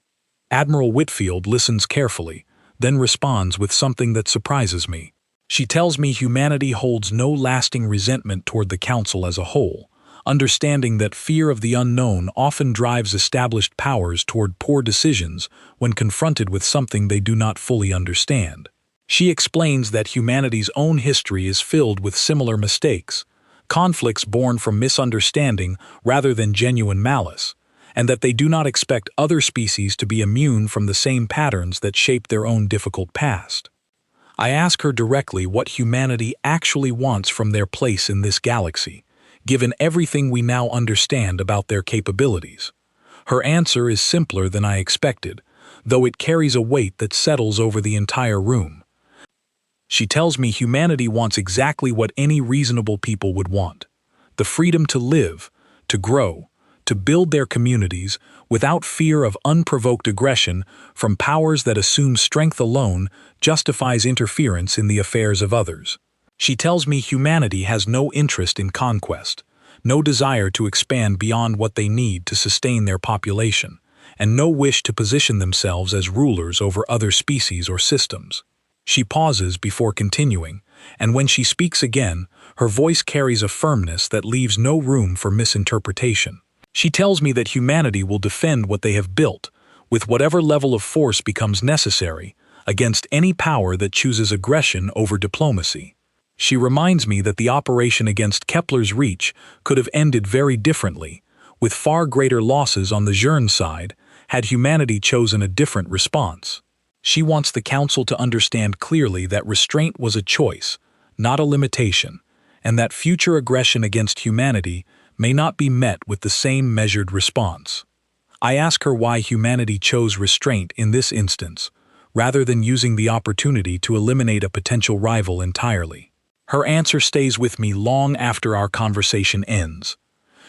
Admiral Whitfield listens carefully, then responds with something that surprises me. She tells me humanity holds no lasting resentment toward the Council as a whole, understanding that fear of the unknown often drives established powers toward poor decisions when confronted with something they do not fully understand. She explains that humanity's own history is filled with similar mistakes, conflicts born from misunderstanding rather than genuine malice, and that they do not expect other species to be immune from the same patterns that shape their own difficult past. I ask her directly what humanity actually wants from their place in this galaxy, given everything we now understand about their capabilities. Her answer is simpler than I expected, though it carries a weight that settles over the entire room. She tells me humanity wants exactly what any reasonable people would want: the freedom to live, to grow, to build their communities without fear of unprovoked aggression from powers that assume strength alone justifies interference in the affairs of others. She tells me humanity has no interest in conquest, no desire to expand beyond what they need to sustain their population, and no wish to position themselves as rulers over other species or systems. She pauses before continuing, and when she speaks again, her voice carries a firmness that leaves no room for misinterpretation. She tells me that humanity will defend what they have built, with whatever level of force becomes necessary, against any power that chooses aggression over diplomacy. She reminds me that the operation against Kepler's Reach could have ended very differently, with far greater losses on the Zhurn side, had humanity chosen a different response. She wants the Council to understand clearly that restraint was a choice, not a limitation, and that future aggression against humanity may not be met with the same measured response. I ask her why humanity chose restraint in this instance, rather than using the opportunity to eliminate a potential rival entirely. Her answer stays with me long after our conversation ends.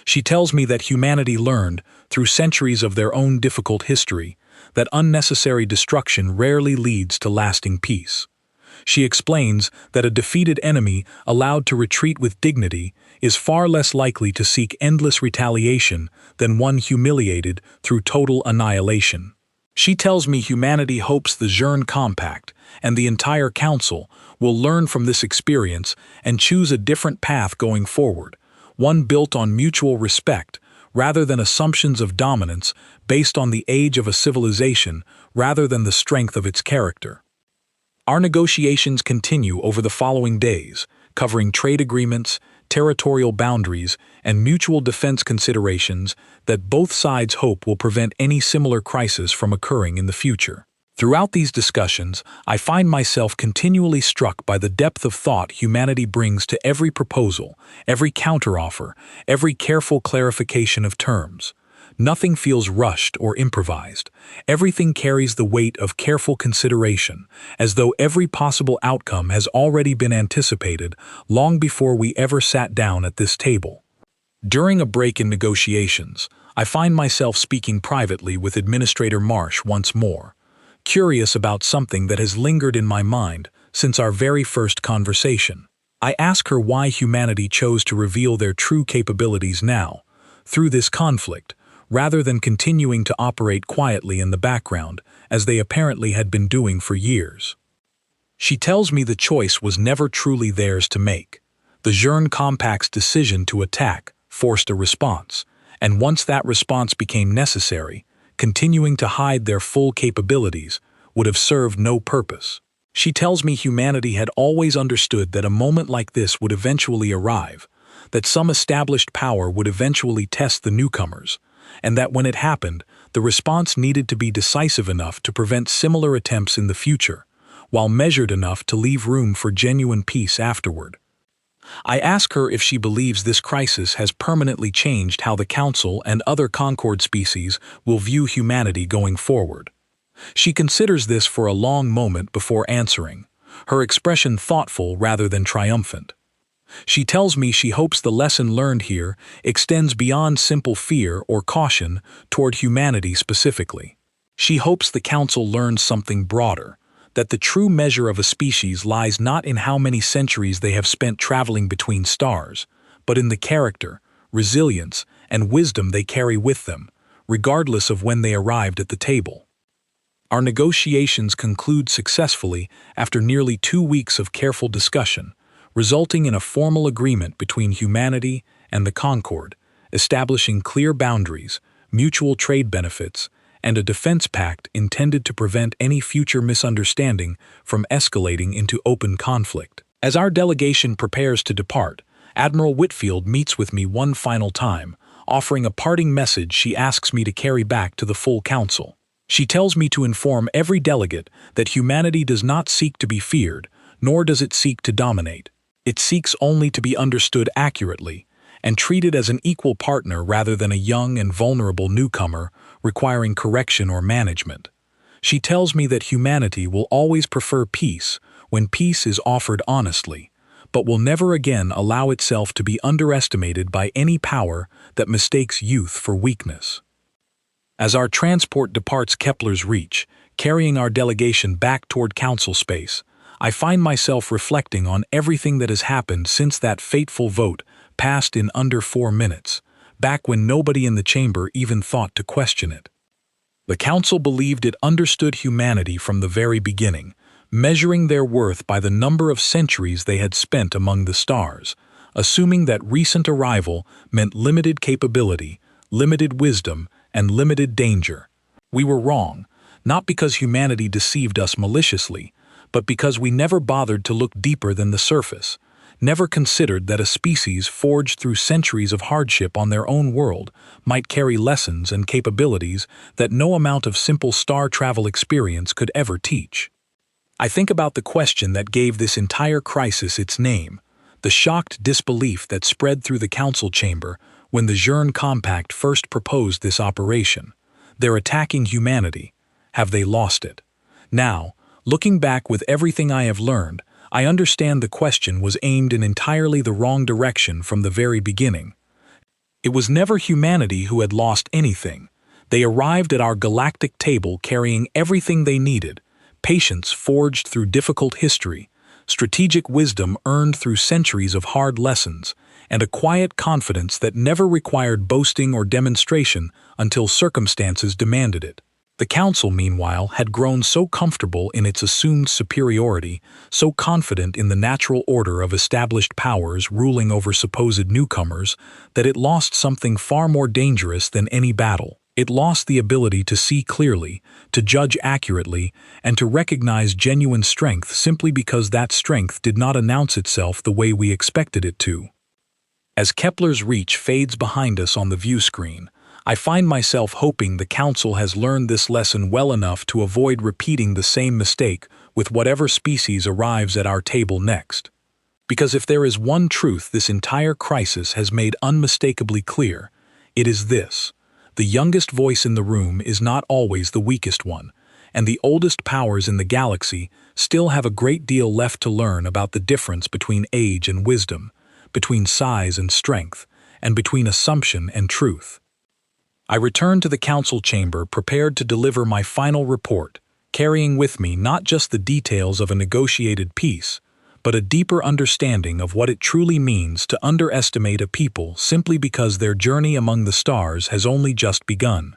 She tells me that humanity learned, through centuries of their own difficult history, that unnecessary destruction rarely leads to lasting peace. She explains that a defeated enemy allowed to retreat with dignity is far less likely to seek endless retaliation than one humiliated through total annihilation. She tells me humanity hopes the Zhurn Compact and the entire Council will learn from this experience and choose a different path going forward, one built on mutual respect rather than assumptions of dominance based on the age of a civilization rather than the strength of its character. Our negotiations continue over the following days, covering trade agreements, territorial boundaries, and mutual defense considerations that both sides hope will prevent any similar crisis from occurring in the future. Throughout these discussions, I find myself continually struck by the depth of thought humanity brings to every proposal, every counteroffer, every careful clarification of terms. Nothing feels rushed or improvised. Everything carries the weight of careful consideration, as though every possible outcome has already been anticipated long before we ever sat down at this table. During a break in negotiations, I find myself speaking privately with Administrator Marsh once more, curious about something that has lingered in my mind since our very first conversation. I ask her why humanity chose to reveal their true capabilities now, through this conflict, rather than continuing to operate quietly in the background, as they apparently had been doing for years. She tells me the choice was never truly theirs to make. The Journe Compact's decision to attack forced a response, and once that response became necessary, continuing to hide their full capabilities would have served no purpose. She tells me humanity had always understood that a moment like this would eventually arrive, that some established power would eventually test the newcomers, and that when it happened, the response needed to be decisive enough to prevent similar attempts in the future, while measured enough to leave room for genuine peace afterward. I ask her if she believes this crisis has permanently changed how the Council and other Concord species will view humanity going forward. She considers this for a long moment before answering, her expression thoughtful rather than triumphant. She tells me she hopes the lesson learned here extends beyond simple fear or caution toward humanity specifically. She hopes the Council learns something broader, that the true measure of a species lies not in how many centuries they have spent traveling between stars, but in the character, resilience, and wisdom they carry with them, regardless of when they arrived at the table. Our negotiations conclude successfully after nearly 2 weeks of careful discussion, resulting in a formal agreement between humanity and the Concord, establishing clear boundaries, mutual trade benefits, and a defense pact intended to prevent any future misunderstanding from escalating into open conflict. As our delegation prepares to depart, Admiral Whitfield meets with me one final time, offering a parting message she asks me to carry back to the full Council. She tells me to inform every delegate that humanity does not seek to be feared, nor does it seek to dominate. It seeks only to be understood accurately, and treated as an equal partner rather than a young and vulnerable newcomer requiring correction or management. She tells me that humanity will always prefer peace when peace is offered honestly, but will never again allow itself to be underestimated by any power that mistakes youth for weakness. As our transport departs Kepler's Reach, carrying our delegation back toward Council space, I find myself reflecting on everything that has happened since that fateful vote passed in under 4 minutes, back when nobody in the chamber even thought to question it. The Council believed it understood humanity from the very beginning, measuring their worth by the number of centuries they had spent among the stars, assuming that recent arrival meant limited capability, limited wisdom, and limited danger. We were wrong, not because humanity deceived us maliciously, but because we never bothered to look deeper than the surface, never considered that a species forged through centuries of hardship on their own world might carry lessons and capabilities that no amount of simple star travel experience could ever teach. I think about the question that gave this entire crisis its name, the shocked disbelief that spread through the Council chamber when the Journe Compact first proposed this operation. They're attacking humanity. Have they lost it? Now, looking back with everything I have learned, I understand the question was aimed in entirely the wrong direction from the very beginning. It was never humanity who had lost anything. They arrived at our galactic table carrying everything they needed: patience forged through difficult history, strategic wisdom earned through centuries of hard lessons, and a quiet confidence that never required boasting or demonstration until circumstances demanded it. The Council, meanwhile, had grown so comfortable in its assumed superiority, so confident in the natural order of established powers ruling over supposed newcomers, that it lost something far more dangerous than any battle. It lost the ability to see clearly, to judge accurately, and to recognize genuine strength simply because that strength did not announce itself the way we expected it to. As Kepler's Reach fades behind us on the view screen, I find myself hoping the Council has learned this lesson well enough to avoid repeating the same mistake with whatever species arrives at our table next. Because if there is one truth this entire crisis has made unmistakably clear, it is this: The youngest voice in the room is not always the weakest one, and the oldest powers in the galaxy still have a great deal left to learn about the difference between age and wisdom, between size and strength, and between assumption and truth. I returned to the council chamber prepared to deliver my final report, carrying with me not just the details of a negotiated peace, but a deeper understanding of what it truly means to underestimate a people simply because their journey among the stars has only just begun.